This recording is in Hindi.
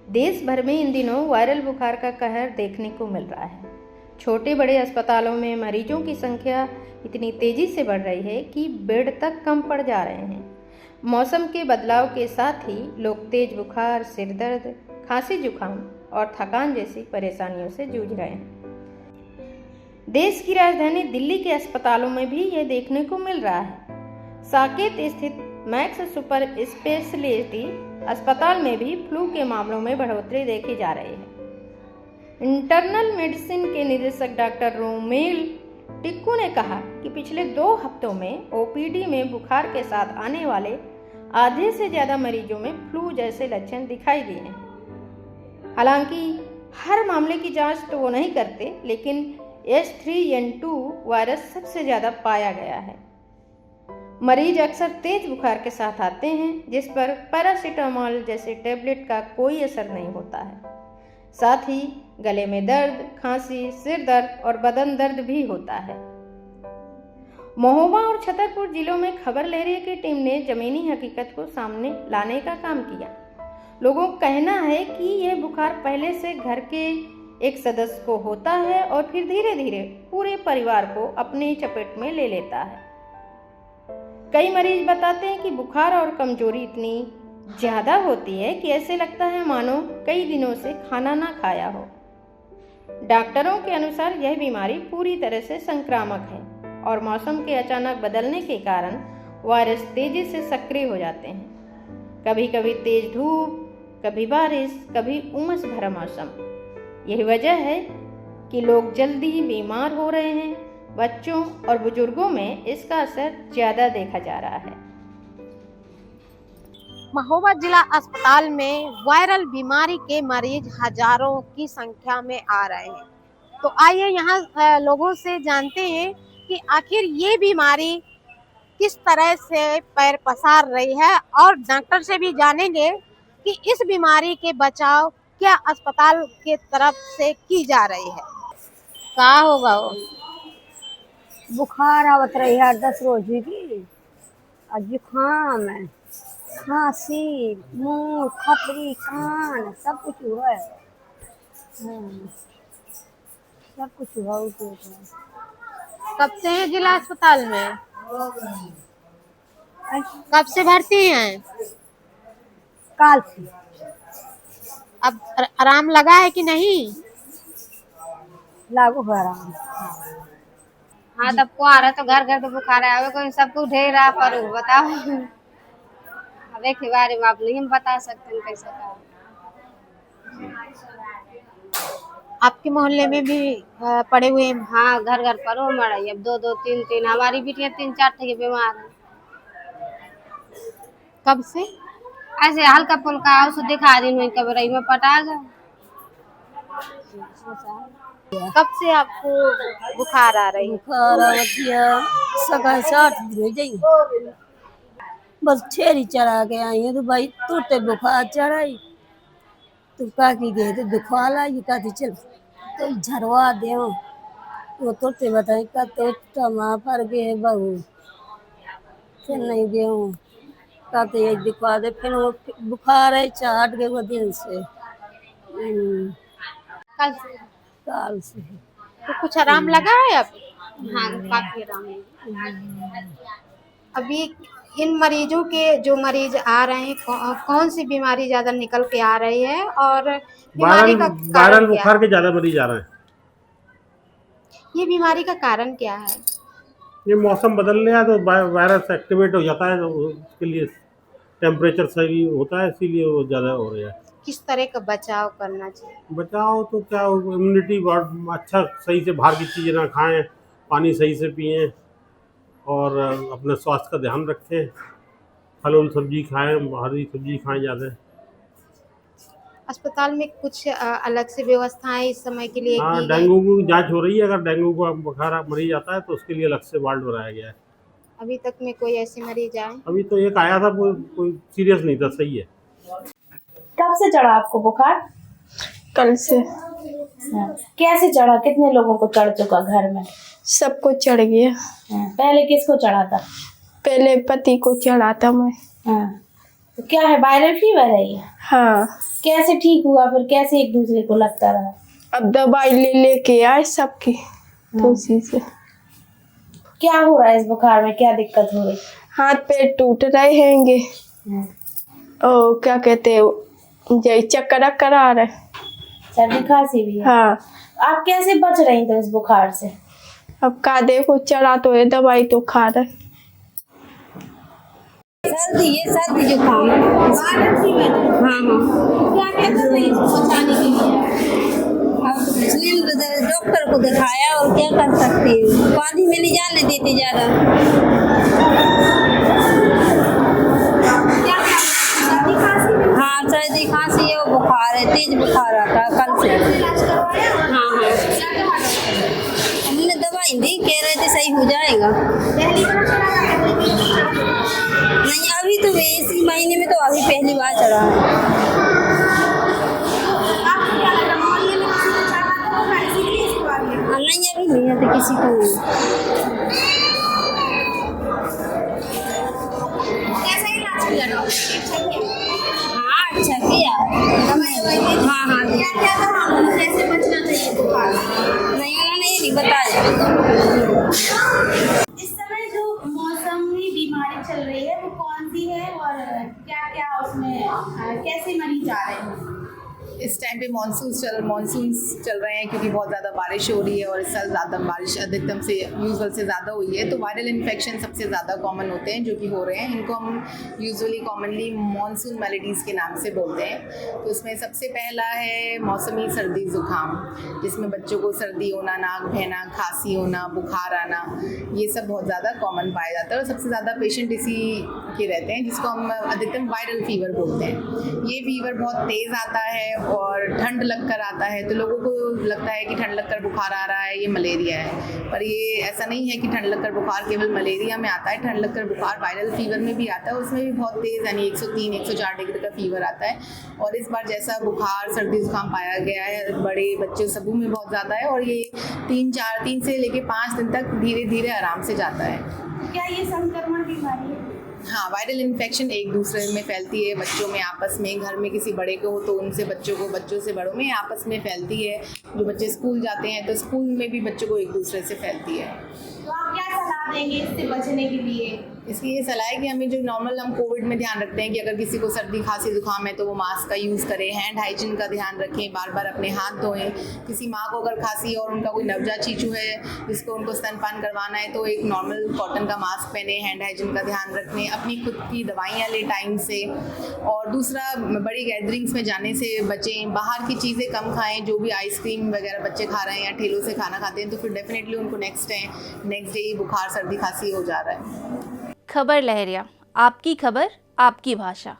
देश भर में इन दिनों वायरल बुखार का कहर देखने को मिल रहा है। छोटे बड़े अस्पतालों में मरीजों की संख्या इतनी तेजी से बढ़ रही है कि बेड तक कम पड़ जा रहे हैं। मौसम के बदलाव के साथ ही लोग तेज बुखार, सिर दर्द, खांसी, जुकाम और थकान जैसी परेशानियों से जूझ रहे हैं। देश की राजधानी दिल्ली के अस्पतालों में भी यह देखने को मिल रहा है। साकेत स्थित मैक्स सुपर स्पेशलिटी अस्पताल में भी फ्लू के मामलों में बढ़ोतरी देखी जा रही है। इंटरनल मेडिसिन के निदेशक डॉक्टर रोमेल टिक्कू ने कहा कि पिछले 2 हफ्तों में ओपीडी में बुखार के साथ आने वाले आधे से ज़्यादा मरीजों में फ्लू जैसे लक्षण दिखाई दिए हैं। हालांकि हर मामले की जांच तो वो नहीं करते, लेकिन H3N2 वायरस सबसे ज़्यादा पाया गया है। मरीज अक्सर तेज बुखार के साथ आते हैं, जिस पर पैरासीटामोल जैसे टेबलेट का कोई असर नहीं होता है। साथ ही गले में दर्द, खांसी, सिर दर्द और बदन दर्द भी होता है। महोबा और छतरपुर जिलों में खबर लहरिया की टीम ने जमीनी हकीकत को सामने लाने का काम किया। लोगों का कहना है कि यह बुखार पहले से घर के एक सदस्य को होता है और फिर धीरे धीरे पूरे परिवार को अपनी चपेट में ले लेता है। कई मरीज बताते हैं कि बुखार और कमजोरी इतनी ज्यादा होती है कि ऐसे लगता है मानो कई दिनों से खाना ना खाया हो। डॉक्टरों के अनुसार यह बीमारी पूरी तरह से संक्रामक है और मौसम के अचानक बदलने के कारण वायरस तेजी से सक्रिय हो जाते हैं। कभी कभी तेज धूप, कभी बारिश, कभी उमस भरा मौसम। यही वजह है कि लोग जल्दी बीमार हो रहे हैं। बच्चों और बुजुर्गों में इसका असर ज्यादा देखा जा रहा है। महोबा जिला अस्पताल में वायरल बीमारी के मरीज हजारों की संख्या में आ रहे हैं। तो आइए यहाँ लोगों से जानते हैं कि आखिर ये बीमारी किस तरह से पैर पसार रही है, और डॉक्टर से भी जानेंगे कि इस बीमारी के बचाव क्या अस्पताल के तरफ से की जा रही है। क्या होगा वो? बुखार आवत रही है 10 रोज की, और जुकाम है, खांसी, मुंह, खपरी, कान, सब कुछ हुआ है। सब कुछ हुआ है। कब से हैं जिला अस्पताल में? कब से भर्ती हैं? काल से। अब आराम लगा है कि नहीं? लागू है आराम। हाँ, तब को आ रहा तो घर घर तो बुखार आवे, कोई सबको ढेर रहा पर बताओ। अब एक के बारे में आप नहीं हम बता सकते हैं कैसे का। आपके मोहल्ले में भी पड़े हुए हैं? हाँ, घर घर पर हो मरा। अब 2-2, 3-3 हमारी बेटियां 3-4 ठे बीमार है। कब से? ऐसे हल्का फुल्का औषध दिखा दिन में कब रही में पटा गया। कब से आपको बुखार आ रही है? बुखार सका 60 दिन हो जाएंगे। बस छेरी चढ़ा के आई है तो भाई तुरते बुखार चढ़ाई तो काकी गए तो दुखा लाई, काकी चल तो झरवा दे वो तुरते बताए का तो टमा पर गए बहू फिर नहीं दे का तो एक दिखवा दे, फिर वो बुखार है चाट गए वो दिन से। काल से तो कुछ आराम लगा है अब? हाँ, काफी आराम है। अभी इन मरीजों के जो मरीज आ रहे हैं, कौन सी बीमारी ज्यादा निकल के आ रही है और बीमारी का वायरल कारण क्या बुखार है? के ज्यादा मरीज आ रहे हैं। ये बीमारी का कारण क्या है? ये मौसम बदल रहा है तो वायरस एक्टिवेट हो जाता है, तो उसके लिए टेम्परेचर सही होता है, इसीलिए वो ज़्यादा हो रहा है। किस तरह का बचाव करना चाहिए? बचाओ तो क्या, इम्यूनिटी बहुत अच्छा, सही से बाहर की चीज़ें ना खाएं, पानी सही से पिएं और अपने स्वास्थ्य का ध्यान रखें। फल और सब्जी खाएं, हरी सब्जी खाएं ज़्यादा। अस्पताल में कुछ अलग से व्यवस्थाएं इस समय के लिए हाँ, की गई? डेंगू की जांच हो रही है। अगर डेंगू का बुखार मरीज आता है तो उसके लिए अलग से वार्ड बनाया गया है। अभी तक में कोई ऐसे मरीज आए? अभी तो एक आया था, कोई सीरियस नहीं था, सही है। कब से चढ़ा आपको बुखार? कल से। कैसे चढ़ा? कितने लोगों को चढ़ चुका घर में? सबको चढ़ गया। पहले किसको चढ़ा था? पहले पति को चढ़ा था मैं। तो क्या है, वायरल फीवर है ये? हाँ, कैसे ठीक हुआ, फिर कैसे एक दूसरे को लगता रहा? अब दवाई लेके आए सबकी, तो उसी से। क्या हो रहा है इस बुखार में, क्या दिक्कत हो रही? हाथ पैर टूट रहे हैंगे, और क्या कहते हैं, यही चक्कर आ रहे। सर्दी खांसी भी है? हाँ। आप कैसे बच रही तो इस बुखार से? अब का देखो, चढ़ा तो है, दवाई तो खा रहे। सर्दी जुकाम। हाँ क्या कहते हैं इसको बचाने के लिए? अब डॉक्टर को दिखाया और क्या कर सकते हैं, पानी में नहीं जाने देते ज्यादा। हाँ, सर्दी खांसी और बुखार है, तेज बुखार आता है कल से। हाँ, हमने दवाई दी, कह रहे थे सही हो जाएगा। नहीं, अभी तो इसी महीने में तो अभी पहली बार चढ़ा है। नहीं, अभी नहीं है तो किसी को नहीं। कैसा इलाज किया डॉक्टर ने? हाँ, अच्छा किया। हाँ, क्या कहा, कैसे बचना चाहिए बुखार से? नहीं, उन्होंने ये नहीं बताया। इस समय जो मौसमी बीमारी चल रही है वो कौन सी है, और क्या क्या उसमें कैसे मरीज आ रहे हैं? इस टाइम पे मानसून्स चल रहे हैं, क्योंकि बहुत ज़्यादा बारिश हो रही है और इस साल ज़्यादा बारिश अधिकतम से यूजुअल से ज़्यादा हुई है। तो वायरल इन्फेक्शन सबसे ज़्यादा कॉमन होते हैं जो कि हो रहे हैं। इनको हम यूजुअली कॉमनली मानसून मेलेडीज़ के नाम से बोलते हैं। तो इसमें सबसे पहला है मौसमी सर्दी ज़ुकाम, जिसमें बच्चों को सर्दी होना, नाक बहना, खांसी होना, बुखार आना, ये सब बहुत ज़्यादा कॉमन पाया जाता है और सबसे ज़्यादा पेशेंट इसी के रहते हैं, जिसको हम अधिकतम वायरल फीवर बोलते हैं। ये फीवर बहुत तेज़ आता है और ठंड लगकर आता है, तो लोगों को लगता है कि ठंड लगकर बुखार आ रहा है, ये मलेरिया है, पर ये ऐसा नहीं है कि ठंड लगकर बुखार केवल मलेरिया में आता है। ठंड लगकर बुखार वायरल फीवर में भी आता है, उसमें भी बहुत तेज़ यानी 103-104 डिग्री का फीवर आता है। और इस बार जैसा बुखार सर्दी जुकाम पाया गया है बड़े बच्चे सबों में बहुत ज़्यादा है, और ये 3 से लेके 5 दिन तक धीरे धीरे आराम से जाता है। क्या ये संक्रमण बीमारी है? हाँ, वायरल इन्फेक्शन एक दूसरे में फैलती है, बच्चों में आपस में, घर में किसी बड़े को हो तो उनसे बच्चों को, बच्चों से बड़ों में आपस में फैलती है। जो बच्चे स्कूल जाते हैं तो स्कूल में भी बच्चों को एक दूसरे से फैलती है। तो आप क्या सलाह देंगे इससे बचने के लिए? इसकी ये सलाह है कि हमें जो नॉर्मल हम कोविड में ध्यान रखते हैं कि अगर किसी को सर्दी खांसी जुकाम है तो वो मास्क का यूज़ करें, हैंड हाइजीन का ध्यान रखें, बार बार अपने हाथ धोएं। किसी माँ को अगर खांसी और उनका कोई नवजात शिशु है जिसको उनको स्तनपान करवाना है तो एक नॉर्मल कॉटन का मास्क पहने, हैंड हाइजीन का ध्यान रखें, अपनी खुद की दवाइयाँ लें टाइम से। और दूसरा, बड़ी गैदरिंग्स में जाने से बचें, बाहर की चीज़ें कम खाएँ। जो भी आइसक्रीम वगैरह बच्चे खा रहे हैं या ठेलों से खाना खाते हैं तो फिर डेफिनेटली उनको नेक्स्ट डे ही बुखार सर्दी खांसी हो जा रहा है। खबर लहरिया, आपकी खबर आपकी भाषा।